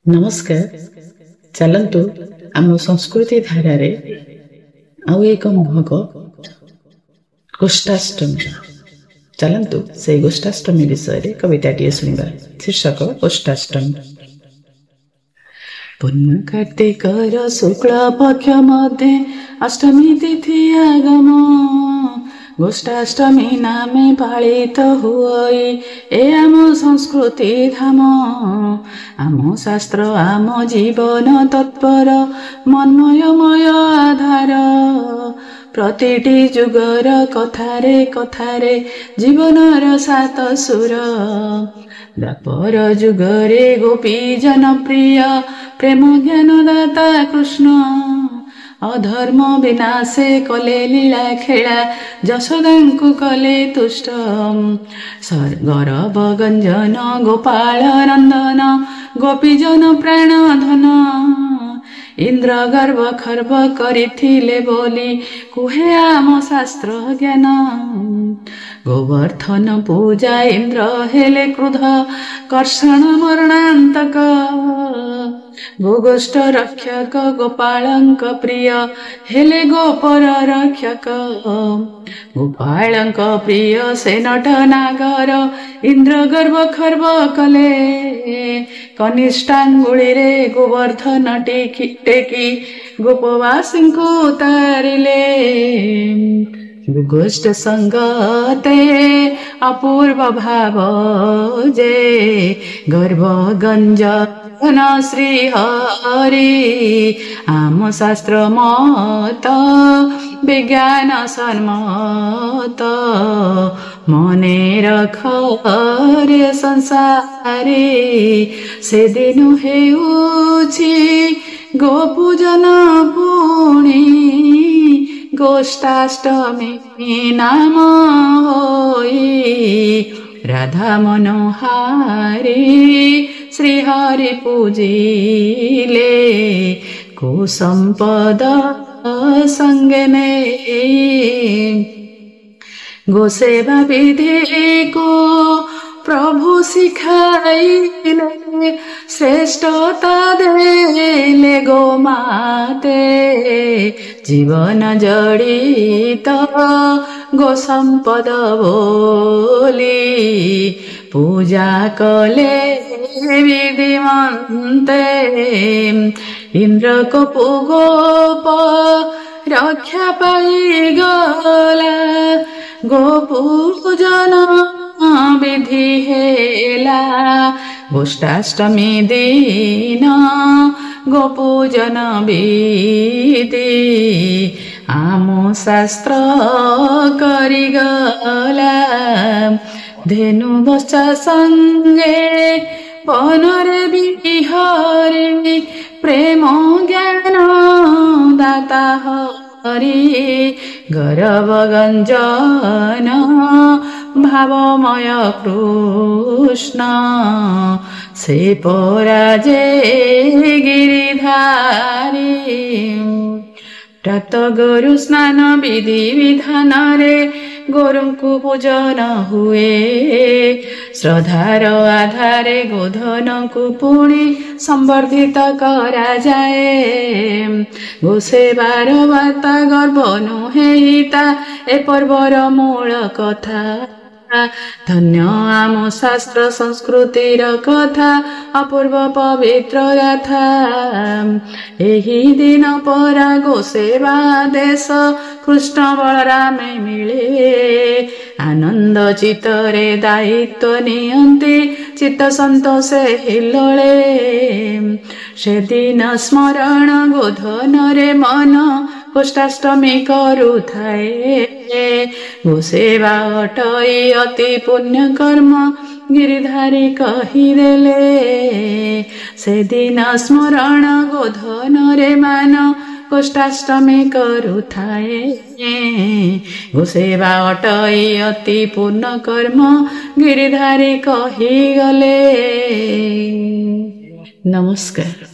नमस्कार। चलतु आम संस्कृति धारा रे आउ एक महक गोष्ठाष्टमी। चलतु से गोष्ठाष्टमी विषय कविताटीए शुणा। शीर्षक गोष्ठाष्टमी। पुण्य कार्तिकर शुक्ल पक्ष मध्य अष्टमी तिथि आगम गोष्ठाष्टमी नामे पालित हुई ए आम संस्कृति धाम। आम शास्त्र आम जीवन तत्पर मनमयमय आधार। प्रतिटी जुगर कथारे कथारे जीवनर सात सुर। द्वापर जुगरे गोपी जनप्रिय प्रेम ज्ञानदाता कृष्ण। अधर्म विनाशे कले लीला खेला यशोदांकु कले तुष्ट। गौरव गंजन गोपाल नंदन गोपीजन प्राण धन। इंद्र गर्भ खर्व करिथिले बोली कुहे आम शास्त्र ज्ञान। गोवर्धन पूजा इंद्र हेले क्रुध कर्षण मरणांतक। गोगोष्ठ रक्षक गोपालंक प्रिय हेले गोपर रक्षक। गोपालंक प्रिय से नट नागर इंद्र गर्भ खर्व कले। कनिष्ठांगुली रे गोवर्धन टेकी गोपवासी को तारिले। गोष्ठ संगते अपूर्व भाव जे गर्भ गंजन श्री हरि। आम शास्त्र मत विज्ञान सम्मत मने रख रे संसारी। से दिन हेउछि गोपूजन पुणी गोष्ठाष्टमी नाम होई। राधा मनोहारी श्री हरि पूजिले कुसंपद संगे में। गोसेवा विधि को प्रभु सिखाइले श्रेष्ठता देले गो माते। जीवन जड़ित गो संपद बोली पूजा कले विधिमन्ते। इंद्र को गोप रक्षा पाई गला गोपूजन विधि हेला। गोष्ठाष्टमी दिन गोपूजन विधि आम शास्त्र करिगला। धेनु बच्चा संगे बनरे बिहारी प्रेम ज्ञान दाता हरि। गौरव गंजन भावमय कृष्ण से पराजे गिरिधारी। प्रात गुरु स्नान विधि विधान रे गोरुंकु पूजन हुए। श्रद्धार आधारे गोधन को पुणी संवर्धित करा जाए। गोसेवार वार्ता गर्भ नुहेता ए पर्वर मूल कथा। धन्य आम शास्त्र संस्कृतिर कथा अपूर्व पवित्र गाथा। एही दिन परा गोसेवा देश कृष्ण बलरामे मिले। आनंद चित्तरे दायित्व नियन्ति चित्त संतोषे हिल्लोळे। से दिन स्मरण गोधन रे मन गोष्ठाष्टमी करुथाए। गोसेवा अटई अति पुण्य कर्म गिरिधारी कहिदेले। से दिन स्मरण गोधन रे मान गोष्ठाष्टमी करुथाए। गोसेवा अटई अति पुण्य कर्म गिरिधारी कहिगले। नमस्कार।